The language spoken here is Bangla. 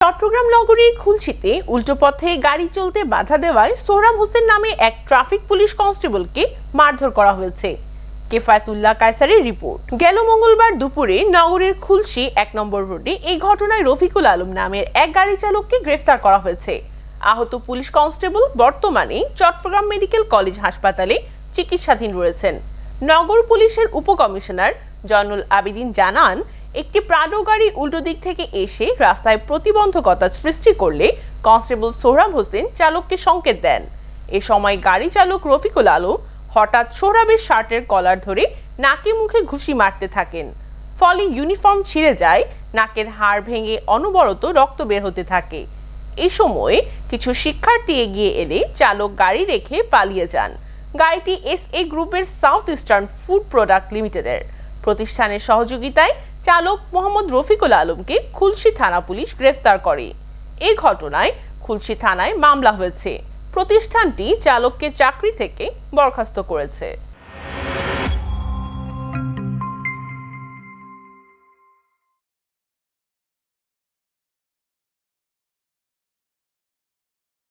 চট্টগ্রাম নগরীর খুলশীতে উল্টো পথে গাড়ি চলতে বাধা দেওয়ায় সোহরাব হোসেন নামে এক ট্রাফিক পুলিশ কনস্টেবলকে মারধর করা হয়েছে। কেফায়েতুল্লাহ কায়সারের রিপোর্ট। গেল মঙ্গলবার দুপুরে নগরীর খুলশী ১ নম্বর রোডে এই ঘটনায় রফিকুল আলম নামের এক গাড়ি চালককে গ্রেফতার করা হয়েছে। আহত পুলিশ কনস্টেবল বর্তমানে চট্টগ্রাম মেডিকেল কলেজ হাসপাতালে চিকিৎসাধীন রয়েছেন। নগর পুলিশের উপকমিশনার জয়নুল আবেদিন জানান, একটি প্রাডো গাড়ি উল্টো দিক থেকে এসে রাস্তায় প্রতিবন্ধকতা সৃষ্টি করলে কনস্টেবল সোহরাব হোসেন চালককে সংকেত দেন। এ সময় গাড়ি চালক রফিকুল আলম হঠাৎ সোহরাবের শার্টের কলার ধরে নাকে মুখে ঘুষি মারতে থাকেন। ফলে ইউনিফর্ম ছিঁড়ে যায়, নাকের হাড় ভেঙে অনবরত রক্ত বের হতে থাকে। এই সময়ে কিছু শিক্ষার্থী এগিয়ে এলে চালক গাড়ি রেখে পালিয়ে যান। গাড়িটি এসএ গ্রুপের সাউথ ইস্টার্ন ফুড প্রোডাক্ট লিমিটেডের। প্রতিষ্ঠানের সহযোগিতায় চালক মোহাম্মদ রফিকুল আলমকে খুলশী থানা পুলিশ গ্রেফতার করে। এই ঘটনায় খুলশী থানায় মামলা হয়েছে। প্রতিষ্ঠানটি চালককে চাকরি থেকে বরখাস্ত করেছে।